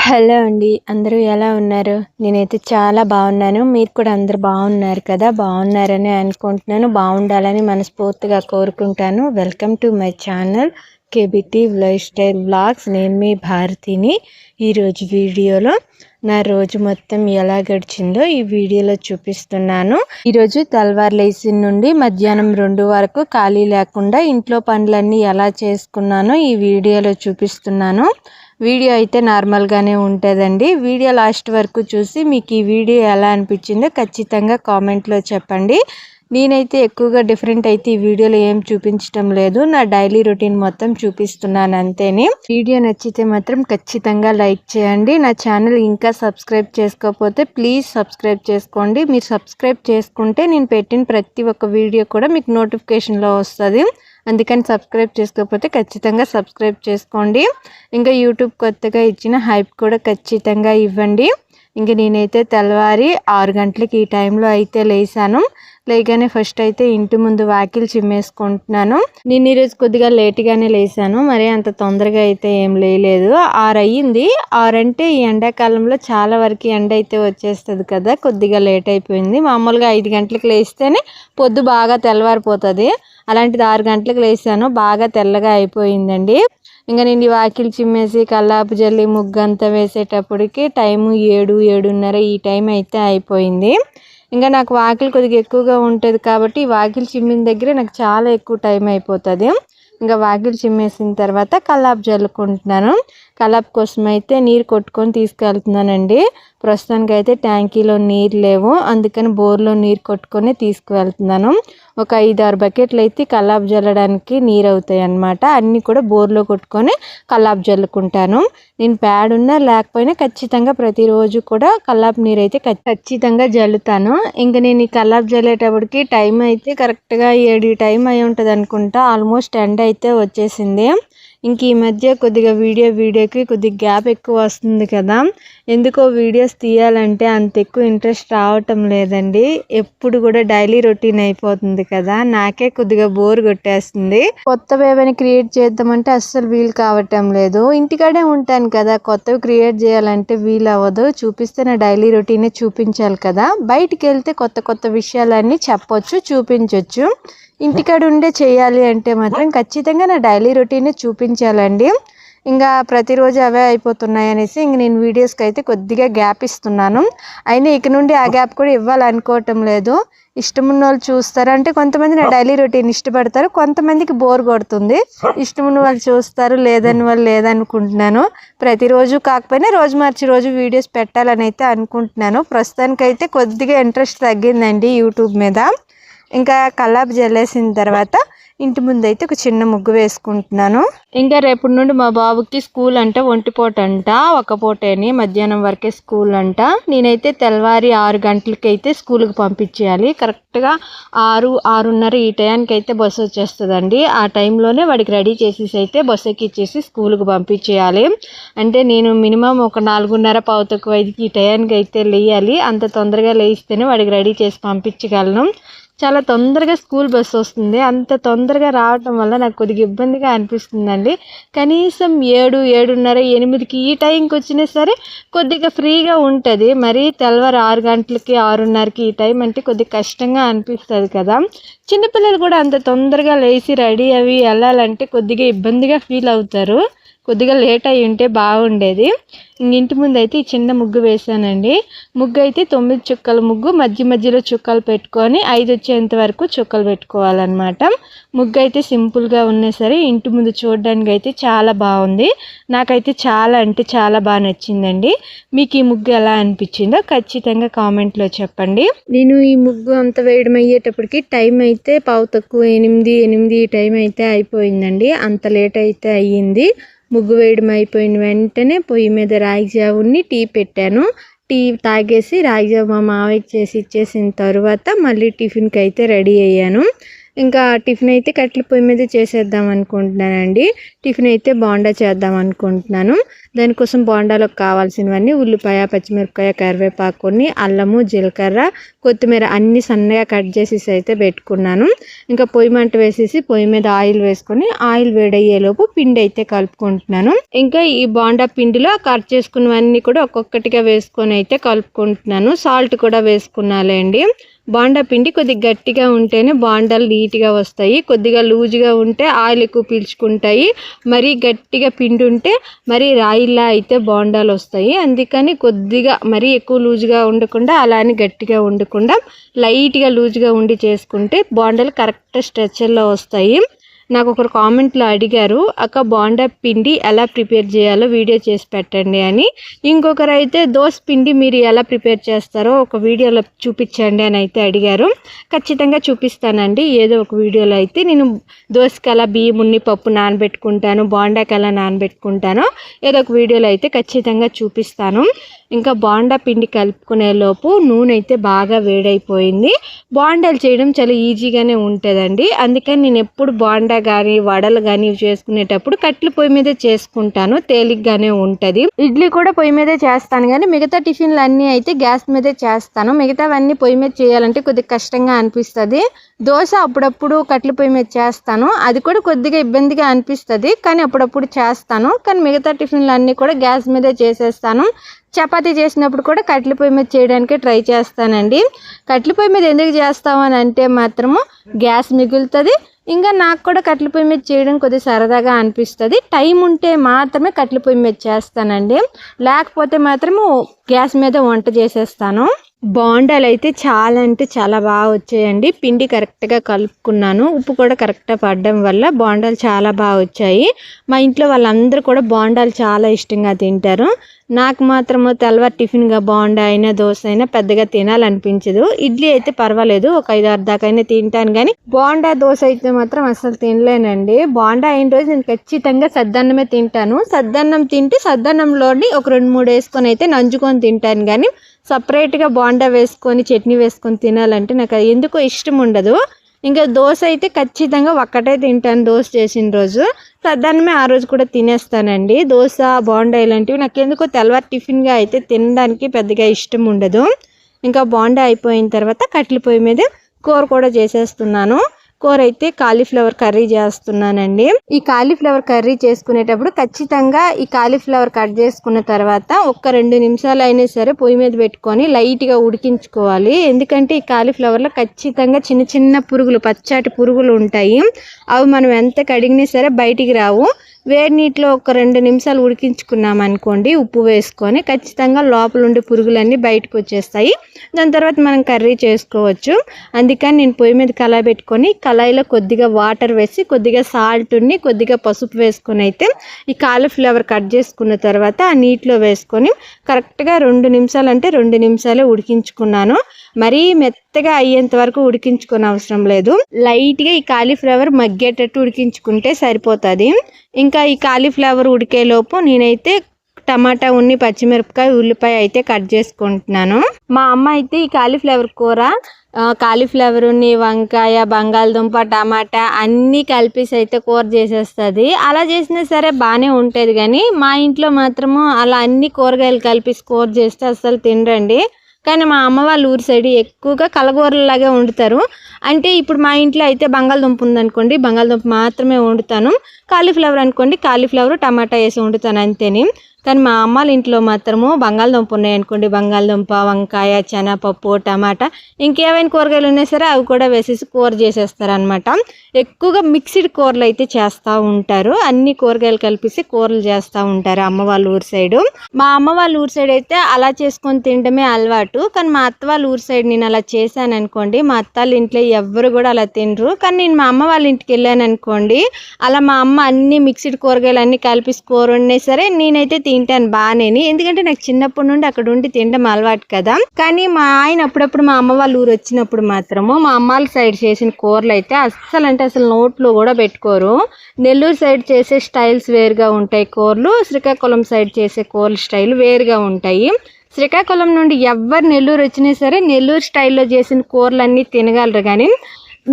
Hello అండి. అందరూ ఎలా ఉన్నారు? నేనైతే చాలా బాగున్నాను. మీరు కూడా అందరూ బాగున్నారు కదా! బాగున్నారని అనుకుంటున్నాను. బాగుండాలని మనస్ఫూర్తిగా కోరుకుంటాను. Welcome to my channel KBT life style vlogs. నేను మీ భారతిని. ఈరోజు వీడియోలో నా రోజు మొత్తం ఎలా గడిచిందో ఈ వీడియోలో చూపిస్తున్నాను. ఈరోజు తెల్లవారులేసిన నుండి మధ్యాహ్నం 2 వరకు ఖాళీ లేకుండా ఇంట్లో పనులన్నీ ఎలా చేసుకున్నానో ఈ వీడియోలో చూపిస్తున్నాను. వీడియో అయితే నార్మల్గానే ఉంటుందండి. వీడియో లాస్ట్ వరకు చూసి మీకు ఈ వీడియో ఎలా అనిపించిందో ఖచ్చితంగా కామెంట్లో చెప్పండి. నేనైతే ఎక్కువగా డిఫరెంట్ అయితే ఈ వీడియోలో ఏం చూపించడం లేదు. నా డైలీ రొటీన్ మొత్తం చూపిస్తున్నాను అంతేని. వీడియో నచ్చితే మాత్రం ఖచ్చితంగా లైక్ చేయండి. నా ఛానల్ ఇంకా సబ్స్క్రైబ్ చేసుకోకపోతే ప్లీజ్ సబ్స్క్రైబ్ చేసుకోండి. మీరు సబ్స్క్రైబ్ చేసుకుంటే నేను పెట్టిన ప్రతి ఒక్క వీడియో కూడా మీకు నోటిఫికేషన్లో వస్తుంది. అందుకని సబ్స్క్రైబ్ చేసుకోకపోతే ఖచ్చితంగా సబ్స్క్రైబ్ చేసుకోండి. ఇంకా యూట్యూబ్ కొత్తగా ఇచ్చిన హైప్ కూడా ఖచ్చితంగా ఇవ్వండి. ఇంక నేనైతే తెల్లవారి 6 గంటలకి ఈ టైంలో అయితే లేసాను. లేగానే ఫస్ట్ అయితే ఇంటి ముందు వాకిలు చిమ్మేసుకుంటున్నాను. నేను ఈరోజు కొద్దిగా లేట్గానే లేసాను. మరి అంత తొందరగా అయితే ఏం లేలేదు. 6 అయ్యింది. 6 అంటే ఈ ఎండాకాలంలో చాలా వరకు ఎండ అయితే వచ్చేస్తుంది కదా, కొద్దిగా లేట్ అయిపోయింది. మామూలుగా 5 గంటలకు లేస్తేనే పొద్దు బాగా తెల్లవారిపోతుంది. అలాంటిది 6 గంటలకు లేసాను. బాగా తెల్లగా అయిపోయిందండి. ఇంకా నేను ఈ వాకిలు చిమ్మేసి కల్లాపు జల్లి ముగ్గంతా వేసేటప్పటికి టైము 7-7:30 ఈ టైం అయితే అయిపోయింది. ఇంకా నాకు వాకిలు కొద్దిగా ఎక్కువగా ఉంటుంది కాబట్టి ఈ వాకిలు చిమ్మిన దగ్గర నాకు చాలా ఎక్కువ టైం అయిపోతుంది. ఇంకా వాకిలు చిమ్మేసిన తర్వాత కల్లాపు జల్లుకుంటున్నాను. కల్లాపు కోసం అయితే నీరు కొట్టుకొని తీసుకెళ్తున్నానండి. ప్రస్తుతానికి అయితే ట్యాంకీలో నీరు లేవు, అందుకని బోర్లో నీరు కొట్టుకొని తీసుకువెళ్తున్నాను. ఒక 5-6 బకెట్లు అయితే కల్లాపు జల్లడానికి నీరు అవుతాయి అన్నమాట. అన్నీ కూడా బోర్లో కొట్టుకొని కల్లాపు జల్లుకుంటాను. నేను ప్యాడ్ ఉన్నా లేకపోయినా ఖచ్చితంగా ప్రతిరోజు కూడా కల్లాపు నీరు అయితే ఖచ్చితంగా జల్లుతాను. ఇంకా నేను ఈ కల్లాపు జల్లేటప్పటికి టైం అయితే కరెక్ట్గా 7 టైం అయి ఉంటుంది అనుకుంటా. ఆల్మోస్ట్ ఎండ అయితే వచ్చేసింది. ఇంక ఈ మధ్య కొద్దిగా వీడియోకి కొద్దిగా గ్యాప్ ఎక్కువ వస్తుంది కదా, ఎందుకో వీడియోస్ తీయాలంటే అంత ఎక్కువ ఇంట్రెస్ట్ రావటం లేదండి. ఎప్పుడు కూడా డైలీ రొటీన్ అయిపోతుంది కదా, నాకే కొద్దిగా బోర్ కొట్టేస్తుంది. కొత్తవి ఏమైనా క్రియేట్ చేద్దామంటే అస్సలు వీలు కావటం లేదు. ఇంటికాడే ఉంటాను కదా, కొత్తవి క్రియేట్ చేయాలంటే వీలు అవ్వదు. చూపిస్తే నా డైలీ రొటీనే చూపించాలి కదా. బయటికి వెళ్తే కొత్త విషయాలన్నీ చెప్పొచ్చు, చూపించవచ్చు. ఇంటికాడ ఉండే చేయాలి అంటే మాత్రం ఖచ్చితంగా నా డైలీ రొటీనే చూపించాలండి. ఇంకా ప్రతిరోజు అవే అయిపోతున్నాయి అనేసి ఇంక నేను వీడియోస్కి అయితే కొద్దిగా గ్యాప్ ఇస్తున్నాను. అయినా ఇక నుండి ఆ గ్యాప్ కూడా ఇవ్వాలనుకోవటం లేదు. ఇష్టమున్న వాళ్ళు చూస్తారు, అంటే కొంతమంది నా డైలీ రొటీన్ ఇష్టపడతారు, కొంతమందికి బోర్ కొడుతుంది. ఇష్టమున్న వాళ్ళు చూస్తారు, లేదని వాళ్ళు లేదనుకుంటున్నాను. ప్రతిరోజు కాకపోయినా రోజు మార్చి రోజు వీడియోస్ పెట్టాలని అయితే అనుకుంటున్నాను. ప్రస్తుతానికైతే కొద్దిగా ఇంట్రెస్ట్ తగ్గిందండి యూట్యూబ్ మీద. ఇంకా కల్లాపు జల్లేసిన తర్వాత ఇంటి ముందు అయితే ఒక చిన్న ముగ్గు వేసుకుంటున్నాను. ఇంకా రేపటి నుండి మా బాబుకి స్కూల్ అంట, ఒంటిపూట అంట, ఒక పూటని మధ్యాహ్నం వరకే స్కూల్ అంట. నేనైతే తెల్లవారి 6 గంటలకి అయితే స్కూల్కి పంపించేయాలి. కరెక్ట్గా 6-6:30 ఈ టైంకి అయితే బస్సు వచ్చేస్తుందండి. ఆ టైంలోనే వాడికి రెడీ చేసేసి అయితే బస్సు ఎక్కిచ్చేసి స్కూల్కి పంపించేయాలి. అంటే నేను మినిమం ఒక 4:30-4:05 ఈ టైంకి అయితే లేయాలి. అంత తొందరగా లేస్తేనే వాడికి రెడీ చేసి పంపించగలను. చాలా తొందరగా స్కూల్ బస్సు వస్తుంది. అంత తొందరగా రావటం వల్ల నాకు కొద్దిగా ఇబ్బందిగా అనిపిస్తుందండి. కనీసం 7-7:30, 8కి ఈ టైంకి వచ్చినా సరే కొద్దిగా ఫ్రీగా ఉంటుంది. మరి తెల్లవారు 6 గంటలకి 6:30కి ఈ టైం అంటే కొద్దిగా కష్టంగా అనిపిస్తుంది కదా. చిన్నపిల్లలు కూడా అంత తొందరగా లేచి రెడీ అవి వెళ్ళాలంటే కొద్దిగా ఇబ్బందిగా ఫీల్ అవుతారు. కొద్దిగా లేట్ అయి ఉంటే బాగుండేది. ఇంటి ముందు అయితే ఈ చిన్న ముగ్గు వేసానండి. ముగ్గు అయితే 9 చుక్కల ముగ్గు, మధ్యలో చుక్కలు పెట్టుకొని 5 వచ్చేంత వరకు చుక్కలు పెట్టుకోవాలన్నమాట. ముగ్గు అయితే సింపుల్గా ఉన్నా సరే ఇంటి ముందు చూడడానికి అయితే చాలా బాగుంది. నాకైతే చాలా అంటే చాలా బాగా నచ్చిందండి. మీకు ఈ ముగ్గు ఎలా అనిపించిందో ఖచ్చితంగా కామెంట్లో చెప్పండి. నేను ఈ ముగ్గు అంత వేయడం అయ్యేటప్పటికి టైం అయితే 8:15 ఈ టైం అయితే అయిపోయిందండి. అంత లేట్ అయితే అయ్యింది. ముగ్గు వేయడం అయిపోయిన వెంటనే పొయ్యి మీద రాగి జావుని టీ పెట్టాను. టీ తాగేసి రాగి జావ మా మావయ్యకి చేసి ఇచ్చేసిన తర్వాత మళ్ళీ టిఫిన్కి అయితే రెడీ అయ్యాను. ఇంకా టిఫిన్ అయితే కట్టెల పొయ్యి మీద చేసేద్దాం అనుకుంటున్నానండి. టిఫిన్ అయితే బోండా చేద్దాం అనుకుంటున్నాను. దానికోసం బోండాలకు కావాల్సినవన్నీ ఉల్లిపాయ, పచ్చిమిరపకాయ, కరివేపాకు, కొన్ని అల్లము, జీలకర్ర, కొత్తిమీర అన్నీ సన్నగా కట్ చేసేసి అయితే పెట్టుకున్నాను. ఇంకా పొయ్యి మంట వేసేసి పొయ్యి మీద ఆయిల్ వేసుకొని ఆయిల్ వేడయ్యేలోపు పిండి అయితే కలుపుకుంటున్నాను. ఇంకా ఈ బోండా పిండిలో కట్ చేసుకున్నవన్నీ కూడా ఒక్కొక్కటిగా వేసుకొని అయితే కలుపుకుంటున్నాను. సాల్ట్ కూడా వేసుకున్నాలేండి. బోండా పిండి కొద్దిగా గట్టిగా ఉంటేనే బోండాలు నీట్గా వస్తాయి. కొద్దిగా లూజ్గా ఉంటే ఆయిల్ ఎక్కువ పీల్చుకుంటాయి. మరీ గట్టిగా పిండి ఉంటే మరీ రాయిలా అయితే బోండాలు వస్తాయి. అందుకని కొద్దిగా మరీ ఎక్కువ లూజ్గా ఉండకుండా అలా అని గట్టిగా ఉండకుండా లైట్గా లూజ్గా ఉండి చేసుకుంటే బోండాలు కరెక్ట్ స్ట్రెచ్చర్లో వస్తాయి. నాకు ఒకరు కామెంట్లో అడిగారు, అక్క బోండా పిండి ఎలా ప్రిపేర్ చేయాలో వీడియో చేసి పెట్టండి అని. ఇంకొకరు అయితే దోశ పిండి మీరు ఎలా ప్రిపేర్ చేస్తారో ఒక వీడియోలో చూపించండి అని అయితే అడిగారు. ఖచ్చితంగా చూపిస్తానండి. ఏదో ఒక వీడియోలో అయితే నేను దోశకి ఎలా బియ్యం ఉన్ని పప్పు నానబెట్టుకుంటాను, బోండాకి ఎలా నానబెట్టుకుంటానో ఏదో ఒక వీడియోలో అయితే ఖచ్చితంగా చూపిస్తాను. ఇంకా బోండా పిండి కలుపుకునే లోపు నూనె అయితే బాగా వేడైపోయింది. బోండాలు చేయడం చాలా ఈజీగానే ఉంటుందండి. అందుకని నేను ఎప్పుడు బోండా కానీ వడలు కానీ ఇవి చేసుకునేటప్పుడు కట్టెల పొయ్యి మీదే చేసుకుంటాను. తేలిగ్గానే ఉంటుంది. ఇడ్లీ కూడా పొయ్యి మీదే చేస్తాను కానీ మిగతా టిఫిన్లు అన్నీ అయితే గ్యాస్ మీదే చేస్తాను. మిగతావన్నీ పొయ్యి మీద చేయాలంటే కొద్దిగా కష్టంగా అనిపిస్తుంది. దోశ అప్పుడప్పుడు కట్టెల పొయ్యి మీద చేస్తాను. అది కూడా కొద్దిగా ఇబ్బందిగా అనిపిస్తుంది కానీ అప్పుడప్పుడు చేస్తాను. కానీ మిగతా టిఫిన్లు అన్నీ కూడా గ్యాస్ మీదే చేసేస్తాను. చపాతీ చేసినప్పుడు కూడా కట్టెల పొయ్యి మీద చేయడానికి ట్రై చేస్తానండి. కట్టెల పొయ్యి మీద ఎందుకు చేస్తామని అంటే మాత్రము గ్యాస్ మిగులుతుంది. ఇంకా నాకు కూడా కట్టెల పొయ్యి మీద చేయడం కొద్దిగా సరదాగా అనిపిస్తుంది. టైం ఉంటే మాత్రమే కట్టెల పొయ్యి మీద చేస్తానండి. లేకపోతే మాత్రము గ్యాస్ మీద వంట చేసేస్తాను. బోండాలు అయితే చాలా అంటే చాలా బాగా వచ్చాయండి. పిండి కరెక్ట్గా కలుపుకున్నాను. ఉప్పు కూడా కరెక్ట్గా పడడం వల్ల బోండాలు చాలా బాగా వచ్చాయి. మా ఇంట్లో వాళ్ళందరూ కూడా బోండాలు చాలా ఇష్టంగా తింటారు. నాకు మాత్రము తెల్లవారు టిఫిన్గా బోండా అయినా దోశ అయినా పెద్దగా తినాలనిపించదు. ఇడ్లీ అయితే పర్వాలేదు, ఒక 5-6 దాకైనా తింటాను కానీ బోండా దోశ అయితే మాత్రం అసలు తినలేనండి. బోండా అయిన రోజు నేను ఖచ్చితంగా సద్దన్నమే తింటాను. సద్దన్నం తింటే సద్దన్నంలోని ఒక 2-3 వేసుకొని అయితే నంజుకొని తింటాను కానీ సపరేట్గా బోండా వేసుకొని చట్నీ వేసుకొని తినాలంటే నాకు ఎందుకో ఇష్టం ఉండదు. ఇంకా దోశ అయితే ఖచ్చితంగా ఒక్కటే తింటాను దోశ చేసిన రోజు. సద్దన్నమే ఆ రోజు కూడా తినేస్తానండి. దోశ, బోండా ఇలాంటివి నాకు ఎందుకో తెల్లవారు టిఫిన్గా అయితే తినడానికి పెద్దగా ఇష్టం ఉండదు. ఇంకా బోండా అయిపోయిన తర్వాత కట్టెల పొయ్యి మీద కూర కూడా చేసేస్తున్నాను. కూర అయితే కాలీఫ్లవర్ కర్రీ చేస్తున్నానండి. ఈ కాలీఫ్లవర్ కర్రీ చేసుకునేటప్పుడు ఖచ్చితంగా ఈ కాలీఫ్లవర్ కట్ చేసుకున్న తర్వాత ఒక్క 2 నిమిషాలు అయినా సరే పొయ్యి మీద పెట్టుకొని లైట్గా ఉడికించుకోవాలి. ఎందుకంటే ఈ కాలీఫ్లవర్లో ఖచ్చితంగా చిన్న చిన్న పురుగులు, పచ్చటి పురుగులు ఉంటాయి. అవి మనం ఎంత కడిగినా సరే బయటికి రావు. వేడి నీటిలో ఒక 2 నిమిషాలు ఉడికించుకున్నాం అనుకోండి ఉప్పు వేసుకొని, ఖచ్చితంగా లోపల ఉండే పురుగులన్నీ బయటకు వచ్చేస్తాయి. దాని తర్వాత మనం కర్రీ చేసుకోవచ్చు. అందుకని నేను పొయ్యి మీద కళాయి పెట్టుకొని కళాయిలో కొద్దిగా వాటర్ వేసి కొద్దిగా సాల్ట్ని కొద్దిగా పసుపు వేసుకొని అయితే ఈ కాలీఫ్లవర్ కట్ చేసుకున్న తర్వాత ఆ నీటిలో వేసుకొని కరెక్ట్గా 2 నిమిషాలు అంటే 2 నిమిషాలే ఉడికించుకున్నాను. మరీ మెత్తగా అయ్యేంత వరకు ఉడికించుకునే అవసరం లేదు. లైట్గా ఈ కాలీఫ్లవర్ మగ్గేటట్టు ఉడికించుకుంటే సరిపోతుంది. ఇంకా ఈ కాలీఫ్లవర్ ఉడికేలోపు నేనైతే టమాటా, పచ్చిమిరపకాయ, ఉల్లిపాయ అయితే కట్ చేసుకుంటున్నాను. మా అమ్మ అయితే ఈ కాలీఫ్లవర్ కూర కాలీఫ్లవర్, వంకాయ, బంగాళదుంప, టమాటా అన్నీ కలిపేసి అయితే కూర చేసేస్తుంది. అలా చేసినా సరే బాగానే ఉంటుంది కానీ మా ఇంట్లో మాత్రము అలా అన్ని కూరగాయలు కలిపేసి కూర చేస్తే అస్సలు తినరండి. కానీ మా అమ్మ వాళ్ళ ఊరి సైడ్ ఎక్కువగా కలగూరలాగే వండుతారు. అంటే ఇప్పుడు మా ఇంట్లో అయితే బంగాళదుంప ఉందనుకోండి, బంగాళదుంప మాత్రమే వండుతాను. కాలీఫ్లవర్ అనుకోండి, కాలీఫ్లవర్ టమాటా వేసి వండుతాను అంతేని. కానీ మా అమ్మాళ్ళ ఇంట్లో మాత్రము బంగాళదుంప ఉన్నాయనుకోండి, బంగాళదుంప, వంకాయ, శనగపప్పు, టమాటా ఇంకేమైనా కూరగాయలు ఉన్నా సరే అవి కూడా వేసేసి కూర చేసేస్తారనమాట. ఎక్కువగా మిక్స్డ్ కూరలు అయితే చేస్తూ ఉంటారు. అన్ని కూరగాయలు కలిపేసి కూరలు చేస్తూ ఉంటారు అమ్మ వాళ్ళ ఊరి సైడు. మా అమ్మ వాళ్ళ ఊరి సైడ్ అయితే అలా చేసుకొని తినడమే అలవాటు. కానీ మా అత్త వాళ్ళ ఊరి సైడ్ నేను అలా చేశాను అనుకోండి, మా అత్త వాళ్ళ ఇంట్లో ఎవ్వరు కూడా అలా తినరు. కానీ నేను మా అమ్మ వాళ్ళ ఇంటికి వెళ్ళాను అనుకోండి, అలా మా అమ్మ అన్ని మిక్స్డ్ కూరగాయలు అన్నీ కలిపేసి కూర ఉన్నా సరే నేనైతే తింటాను బాగానే. ఎందుకంటే నాకు చిన్నప్పటి నుండి అక్కడ ఉండి తినడం అలవాటు కదా. కానీ మా ఆయన అప్పుడప్పుడు మా అమ్మ వాళ్ళ ఊరు వచ్చినప్పుడు మాత్రము మా అమ్మ వాళ్ళ సైడ్ చేసిన కూరలు అయితే అసలు నోట్లో కూడా పెట్టుకోరు. నెల్లూరు సైడ్ చేసే స్టైల్స్ వేరుగా ఉంటాయి కూరలు, శ్రీకాకుళం సైడ్ చేసే కూరల స్టైల్ వేరుగా ఉంటాయి. శ్రీకాకుళం నుండి ఎవరు నెల్లూరు వచ్చినా సరే నెల్లూరు స్టైల్లో చేసిన కూరలన్నీ తినగలరు కానీ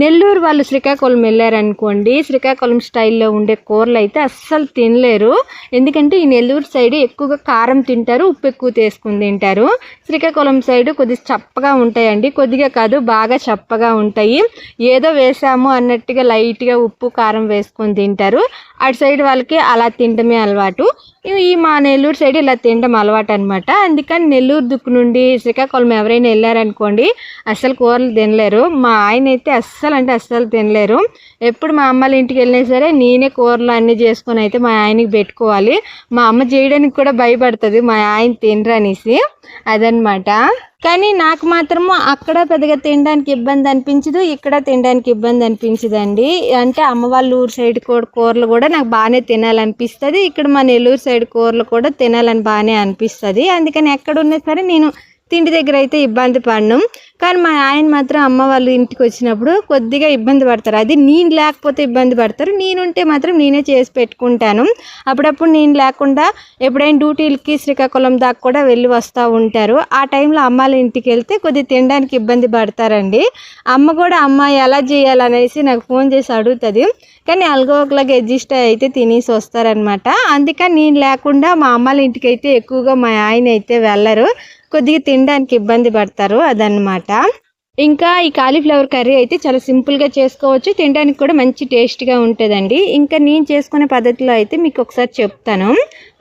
నెల్లూరు వాళ్ళు శ్రీకాకుళం వెళ్ళారనుకోండి, శ్రీకాకుళం స్టైల్లో ఉండే కూరలు అయితే అస్సలు తినలేరు. ఎందుకంటే ఈ నెల్లూరు సైడ్ ఎక్కువగా కారం తింటారు, ఉప్పు ఎక్కువ తీసుకుని తింటారు. శ్రీకాకుళం సైడ్ కొద్దిగా చప్పగా ఉంటాయండి, కొద్దిగా కాదు బాగా చప్పగా ఉంటాయి. ఏదో వేసాము అన్నట్టుగా లైట్గా ఉప్పు కారం వేసుకొని తింటారు. అటు సైడ్ వాళ్ళకి అలా తినడమే అలవాటు. ఈ మా నెల్లూరు సైడ్ ఇలా తినడం అలవాటు అనమాట. అందుకని నెల్లూరు దుక్కు నుండి శ్రీకాకుళం ఎవరైనా వెళ్ళారనుకోండి అస్సలు కూరలు తినలేరు. మా ఆయన అయితే అస్సలు అంటే అస్సలు తినలేరు. ఎప్పుడు మా అమ్మల ఇంటికి వెళ్ళినా సరే నేనే కూరలు అన్నీ చేసుకొని అయితే మా ఆయనకి పెట్టుకోవాలి. మా అమ్మ చేయడానికి కూడా భయపడుతుంది మా ఆయన తినరనేసి, అదనమాట. కానీ నాకు మాత్రము అక్కడ పెద్దగా తినడానికి ఇబ్బంది అనిపించదు, ఇక్కడ తినడానికి ఇబ్బంది అనిపించదండి. అంటే అమ్మ వాళ్ళ ఊరు సైడ్ కూరలు కూడా నాకు బాగానే తినాలనిపిస్తుంది, ఇక్కడ మా నెల్లూరు సైడ్ కూరలు కూడా తినాలని బాగానే అనిపిస్తుంది. అందుకని ఎక్కడున్నా సరే నేను తిండి దగ్గర అయితే ఇబ్బంది పడను. కానీ మా ఆయన మాత్రం అమ్మ వాళ్ళ ఇంటికి వచ్చినప్పుడు కొద్దిగా ఇబ్బంది పడతారు. అది నేను లేకపోతే ఇబ్బంది పడతారు, నేనుంటే మాత్రం నేనే చేసి పెట్టుకుంటాను. అప్పుడప్పుడు నేను లేకుండా ఎప్పుడైనా డ్యూటీలకి శ్రీకాకుళం దాకా కూడా వెళ్ళి వస్తూ ఉంటారు. ఆ టైంలో అమ్మాళ్ళ ఇంటికి వెళ్తే కొద్దిగా తినడానికి ఇబ్బంది పడతారండి. అమ్మ కూడా అమ్మ ఎలా చేయాలనేసి నాకు ఫోన్ చేసి అడుగుతుంది. కానీ ఒకలాగా అడ్జస్ట్ అయితే తినేసి వస్తారనమాట. అందుకని నేను లేకుండా మా అమ్మాళ్ళ ఇంటికి అయితే ఎక్కువగా మా ఆయన అయితే వెళ్ళరు, కొద్దిగా తినడానికి ఇబ్బంది పడతారు, అదనమాట. ఇంకా ఈ కాలీఫ్లవర్ కర్రీ అయితే చాలా సింపుల్గా చేసుకోవచ్చు, తినడానికి కూడా మంచి టేస్ట్గా ఉంటుందండి. ఇంకా నేను చేసుకునే పద్ధతిలో అయితే మీకు ఒకసారి చెప్తాను.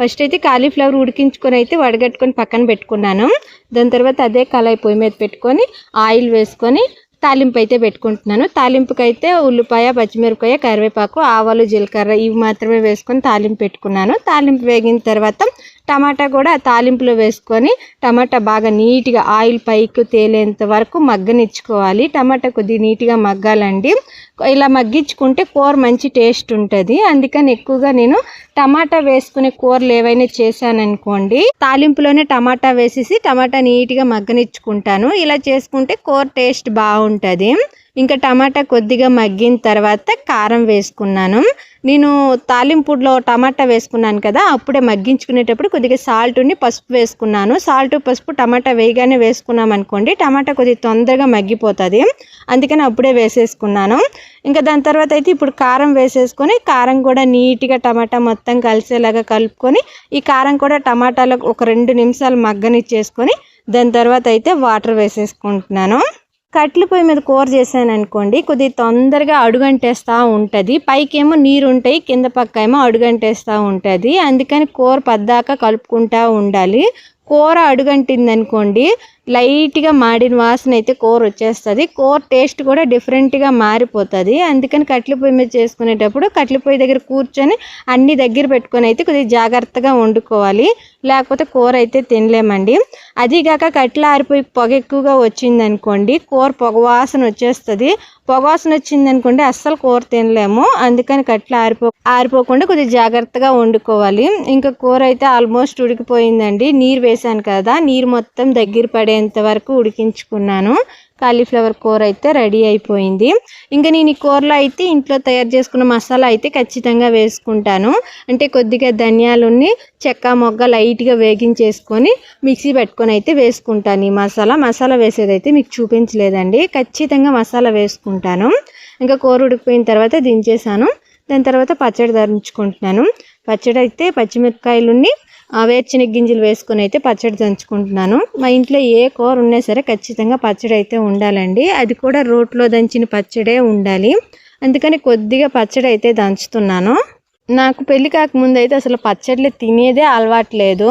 ఫస్ట్ అయితే కాలీఫ్లవర్ ఉడికించుకొని అయితే వడగట్టుకొని పక్కన పెట్టుకున్నాను. దాని తర్వాత అదే కళాయి పొయ్యి మీద పెట్టుకొని ఆయిల్ వేసుకొని తాలింపు అయితే పెట్టుకుంటున్నాను. తాలింపుకి అయితే ఉల్లిపాయ, పచ్చిమిరపకాయ, కరివేపాకు, ఆవాలు, జీలకర్ర ఇవి మాత్రమే వేసుకొని తాలింపు పెట్టుకున్నాను. తాలింపు వేగిన తర్వాత టమాటా కూడా తాలింపులో వేసుకొని టమాటా బాగా నీట్గా ఆయిల్ పైకి తేలేంత వరకు మగ్గనిచ్చుకోవాలి. టమాటా కొద్దిగా నీట్గా మగ్గాలండి. ఇలా మగ్గించుకుంటే కూర మంచి టేస్ట్ ఉంటుంది. అందుకని ఎక్కువగా నేను టమాటా వేసుకునే కూరలు ఏవైనా చేశాననుకోండి తాలింపులోనే టమాటా వేసేసి టమాటా నీట్గా మగ్గనిచ్చుకుంటాను. ఇలా చేసుకుంటే కూర టేస్ట్ బాగుంటుంది. ఇంకా టమాటా కొద్దిగా మగ్గిన తర్వాత కారం వేసుకున్నాను. నేను తాలింపులో టమాటా వేసుకున్నాను కదా, అప్పుడే మగ్గించుకునేటప్పుడు కొద్దిగా సాల్ట్ని పసుపు వేసుకున్నాను. సాల్ట్ పసుపు టమాటా వేయగానే వేసుకున్నాం అనుకోండి టమాటా కొద్దిగా తొందరగా మగ్గిపోతుంది, అందుకని అప్పుడే వేసేసుకున్నాను. ఇంకా దాని తర్వాత అయితే ఇప్పుడు కారం వేసేసుకొని కారం కూడా నీట్గా టమాటా మొత్తం కలిసేలాగా కలుపుకొని ఈ కారం కూడా టమాటాలో ఒక 2 నిమిషాలు మగ్గనిచ్చేసుకొని దాని తర్వాత అయితే వాటర్ వేసేసుకుంటున్నాను. కట్టెల పొయ్యి మీద కూర చేశాను అనుకోండి కొద్దిగా తొందరగా అడుగంటేస్తూ ఉంటుంది. పైకేమో నీరు ఉంటాయి, కింద పక్క ఏమో అడుగంటేస్తూ ఉంటుంది. అందుకని కూర పద్దాక కలుపుకుంటూ ఉండాలి. కూర అడుగంటింది అనుకోండి లైట్గా మాడిన వాసన అయితే కూర వచ్చేస్తుంది, కూర టేస్ట్ కూడా డిఫరెంట్గా మారిపోతుంది. అందుకని కట్టెల పొయ్యి మీద చేసుకునేటప్పుడు కట్టెల పొయ్యి దగ్గర కూర్చొని అన్ని దగ్గర పెట్టుకొని అయితే కొద్దిగా జాగ్రత్తగా వండుకోవాలి, లేకపోతే కూర అయితే తినలేమండి. అదిగాక కట్టెలు ఆరిపోయి పొగ ఎక్కువగా వచ్చింది అనుకోండి కూర పొగ వాసన వచ్చేస్తుంది. పొగ వాసన వచ్చింది అనుకోండి అస్సలు కూర తినలేము. అందుకని కట్టెలు ఆరిపోకుండా కొద్దిగా జాగ్రత్తగా వండుకోవాలి. ఇంకా కూర అయితే ఆల్మోస్ట్ ఉడికిపోయిందండి. నీరు వేసాను కదా, నీరు మొత్తం దగ్గర పడేంత వరకు ఉడికించుకున్నాను. కాలీఫ్లవర్ కూర అయితే రెడీ అయిపోయింది. ఇంకా నేను ఈ కూరలో అయితే ఇంట్లో తయారు చేసుకున్న మసాలా అయితే ఖచ్చితంగా వేసుకుంటాను. అంటే కొద్దిగా ధనియాలని చెక్క మొగ్గ లైట్గా వేగించేసుకొని మిక్సీ పెట్టుకొని అయితే వేసుకుంటాను. ఈ మసాలా వేసేదైతే మీకు చూపించలేదండి, ఖచ్చితంగా మసాలా వేసుకుంటాను. ఇంకా కూర ఉడికిపోయిన తర్వాత దించేసాను. దాని తర్వాత పచ్చడి దంచుకుంటున్నాను. పచ్చడి అయితే పచ్చిమిరపకాయలుని వేరుశనగ గింజలు వేసుకొని అయితే పచ్చడి దంచుకుంటున్నాను. మా ఇంట్లో ఏ కూర ఉన్నా సరే ఖచ్చితంగా పచ్చడి అయితే ఉండాలండి, అది కూడా రోట్లో దంచిన పచ్చడే ఉండాలి. అందుకని కొద్దిగా పచ్చడి అయితే దంచుతున్నాను. నాకు పెళ్లి కాకముందు అయితే అసలు పచ్చళ్ళు తినేదే అలవాటు లేదు.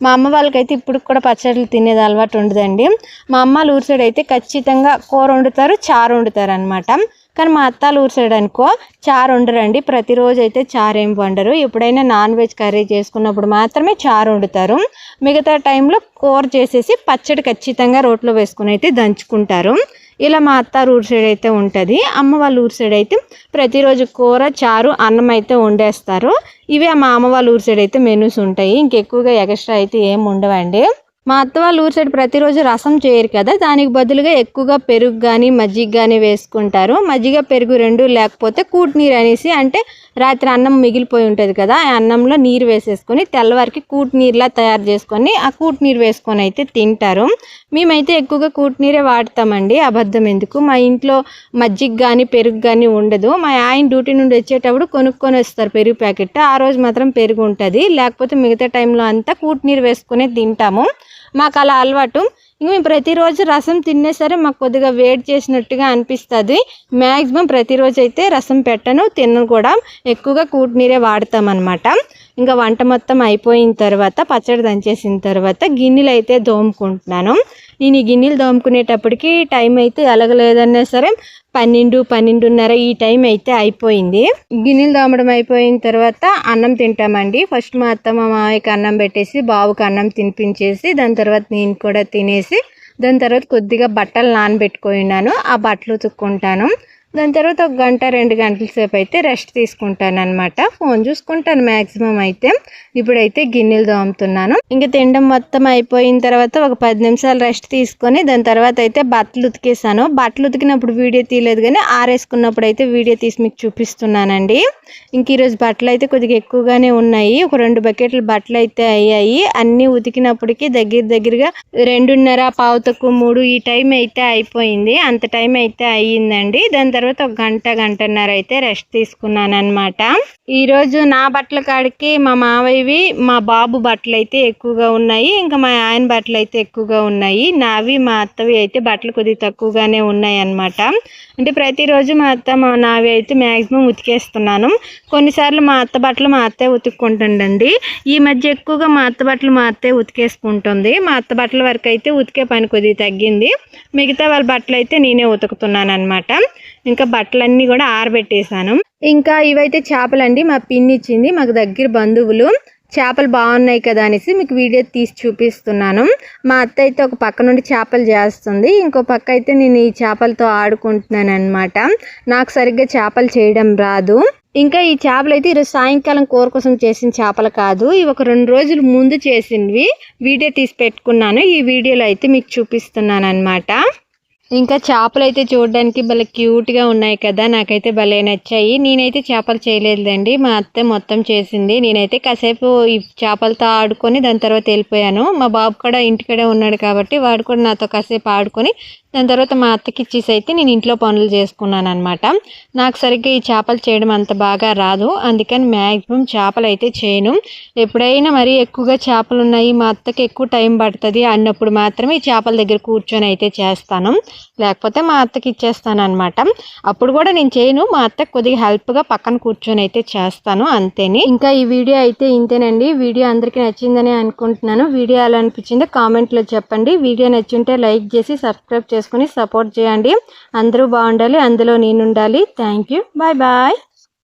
మా అమ్మ వాళ్ళకైతే ఇప్పుడు కూడా పచ్చళ్ళు తినేది అలవాటు ఉండదండి. మా అమ్మ ఊరు సైడ్ అయితే ఖచ్చితంగా కూర వండుతారు, చారు వండుతారు అనమాట. కానీ మా అత్తాలు ఊరు సైడ్ అనుకో చారు వండరండి, ప్రతిరోజు అయితే చారు ఏం వండరు. ఎప్పుడైనా నాన్ వెజ్ కర్రీ చేసుకున్నప్పుడు మాత్రమే చారు వండుతారు. మిగతా టైంలో కూర చేసేసి పచ్చడి ఖచ్చితంగా రోట్లో వేసుకుని అయితే దంచుకుంటారు. ఇలా మా అత్తారు ఊరు సైడ్ అయితే ఉంటుంది. అమ్మ వాళ్ళ ఊరు సైడ్ అయితే ప్రతిరోజు కూర, చారు, అన్నం అయితే వండేస్తారు. ఇవే మా అమ్మ వాళ్ళ ఊరు సైడ్ అయితే మెనూస్ ఉంటాయి. ఇంకెక్కువగా ఎక్స్ట్రా అయితే ఏం ఉండవండి. మా అత్త వాళ్ళ ఊరు సైడ్ ప్రతిరోజు రసం చేయరు కదా, దానికి బదులుగా ఎక్కువగా పెరుగు కానీ మజ్జిగ కానీ వేసుకుంటారు. మజ్జిగ పెరుగు రెండు లేకపోతే కూటి నీరు అనేసి, అంటే రాత్రి అన్నం మిగిలిపోయి ఉంటుంది కదా, ఆ అన్నంలో నీరు వేసేసుకొని తెల్లవారికి కూటి నీరులా తయారు చేసుకొని ఆ కూటి నీరు వేసుకొని అయితే తింటారు. మేమైతే ఎక్కువగా కూటి నీరే వాడతామండి, అబద్ధం ఎందుకు. మా ఇంట్లో మజ్జిగ కానీ పెరుగు కానీ ఉండదు. మా ఆయన డ్యూటీ నుండి వచ్చేటప్పుడు కొనుక్కొని వస్తారు పెరుగు ప్యాకెట్, ఆ రోజు మాత్రం పెరుగు ఉంటుంది, లేకపోతే మిగతా టైంలో అంతా కూటి నీరు వేసుకునే తింటాము. మాకు అలా అలవాటు. ఇంక మేము ప్రతిరోజు రసం తిన్నా సరే మాకు కొద్దిగా వేడి చేసినట్టుగా అనిపిస్తుంది. మ్యాక్సిమం ప్రతిరోజు అయితే రసం పెట్టను, తినను కూడా. ఎక్కువగా కూటి నీరే వాడతామన్నమాట. ఇంకా వంట మొత్తం అయిపోయిన తర్వాత పచ్చడి దంచేసిన తర్వాత గిన్నెలు అయితే దోముకుంటున్నాను. నేను ఈ గిన్నెలు దోముకునేటప్పటికి టైం అయితే ఎలాగలేదన్నా సరే 12-12:30 ఈ టైం అయితే అయిపోయింది. గిన్నెలు దోమడం అయిపోయిన తర్వాత అన్నం తింటామండి. ఫస్ట్ మా అత్త మా మావయ్యకి అన్నం పెట్టేసి బాబుకి అన్నం తినిపించేసి దాని తర్వాత నేను కూడా తినేసి దాని తర్వాత కొద్దిగా బట్టలు నానబెట్టుకున్నాను, ఆ బట్టలు ఉతుక్కుంటాను. దాని తర్వాత 1 గంట 2 గంటల సేపు అయితే రెస్ట్ తీసుకుంటాను అనమాట. ఫోన్ చూసుకుంటాను మ్యాక్సిమం అయితే. ఇప్పుడైతే గిన్నెలు దోముతున్నాను. ఇంకా తినడం మొత్తం అయిపోయిన తర్వాత ఒక 10 నిమిషాలు రెస్ట్ తీసుకొని దాని తర్వాత అయితే బట్టలు ఉతికేసాను. బట్టలు ఉతికినప్పుడు వీడియో తీయలేదు కానీ ఆరేసుకున్నప్పుడు అయితే వీడియో తీసి మీకు చూపిస్తున్నానండి. ఇంక ఈరోజు బట్టలు అయితే కొద్దిగా ఎక్కువగానే ఉన్నాయి. ఒక 2 బకెట్లు బట్టలు అయితే అయ్యాయి. అన్నీ ఉతికినప్పటికీ దగ్గరగా 2:30 పావు తక్కువ 3 ఈ టైం అయితే అయిపోయింది. అంత టైం అయితే అయ్యిందండి. దాని తర్వాత 1 గంటన్నర అయితే రెస్ట్ తీసుకున్నాను అనమాట. ఈరోజు నా బట్టల కాడికి మా మావయ్యవి మా బాబు బట్టలు అయితే ఎక్కువగా ఉన్నాయి, ఇంకా మా ఆయన బట్టలు అయితే ఎక్కువగా ఉన్నాయి. నావి మా అత్తవి అయితే బట్టలు కొద్దిగా తక్కువగానే ఉన్నాయి అనమాట. అంటే ప్రతిరోజు మా అత్త మా నావి అయితే మ్యాక్సిమం ఉతికేస్తున్నాను. కొన్నిసార్లు మా అత్త బట్టలు మా అత్తే ఉతుక్కుంటుండండి. ఈ మధ్య ఎక్కువగా మా అత్త బట్టలు మా అత్తే ఉతికేసుకుంటుంది. మా అత్త బట్టల వరకు అయితే ఉతికే పని కొద్దిగా తగ్గింది. మిగతా వాళ్ళ బట్టలు అయితే నేనే ఉతుకుతున్నాను అనమాట. ఇంకా బట్టలన్నీ కూడా ఆరబెట్టేశాను. ఇంకా ఇవైతే చేపలండి, మా పిన్ని ఇచ్చింది, మాకు దగ్గర బంధువులు. చేపలు బాగున్నాయి కదా అనేసి మీకు వీడియో తీసి చూపిస్తున్నాను. మా అత్త అయితే ఒక పక్క నుండి చేపలు చేస్తుంది, ఇంకో పక్క అయితే నేను ఈ చేపలతో ఆడుకుంటున్నాను అనమాట. నాకు సరిగ్గా చేపలు చేయడం రాదు. ఇంకా ఈ చేపలు అయితే ఈరోజు సాయంకాలం కూర కోసం చేసిన చేపలు కాదు, ఇవి ఒక 2 రోజుల ముందు చేసినవి. వీడియో తీసి పెట్టుకున్నాను, ఈ వీడియోలో అయితే మీకు చూపిస్తున్నాను అనమాట. ఇంకా చేపలు అయితే చూడడానికి భలే క్యూట్గా ఉన్నాయి కదా, నాకైతే భలే నచ్చాయి. నేనైతే చేపలు చేయలేదండి, మా అత్త మొత్తం చేసింది. నేనైతే కాసేపు ఈ చేపలతో ఆడుకొని దాని తర్వాత వెళ్ళిపోయాను. మా బాబు కూడా ఇంటికడే ఉన్నాడు కాబట్టి వాడు కూడా నాతో కాసేపు ఆడుకొని దాని తర్వాత మా అత్తకి ఇచ్చేసి అయితే నేను ఇంట్లో పనులు చేసుకున్నాను అనమాట. నాకు సరిగ్గా ఈ చేపలు చేయడం అంత బాగా రాదు, అందుకని మ్యాక్సిమం చేపలు అయితే చేయను. ఎప్పుడైనా మరీ ఎక్కువగా చేపలు ఉన్నాయి, మా అత్తకి ఎక్కువ టైం పడుతుంది అన్నప్పుడు మాత్రమే ఈ చేపల దగ్గర కూర్చొని అయితే చేస్తాను, లేకపోతే మా అత్తకి ఇచ్చేస్తాను అనమాట. అప్పుడు కూడా నేను చేయను, మా అత్తకి కొద్దిగా హెల్ప్గా పక్కన కూర్చొని అయితే చేస్తాను, అంతేని. ఇంకా ఈ వీడియో అయితే ఇంతేనండి. వీడియో అందరికీ నచ్చిందని అనుకుంటున్నాను. వీడియో ఎలా అనిపించిందో కామెంట్లో చెప్పండి. వీడియో నచ్చుంటే లైక్ చేసి సబ్స్క్రైబ్ చేసుకుని సపోర్ట్ చేయండి. అందరూ బాగుండాలి, అందులో నేను ఉండాలి. Thank you, bye bye.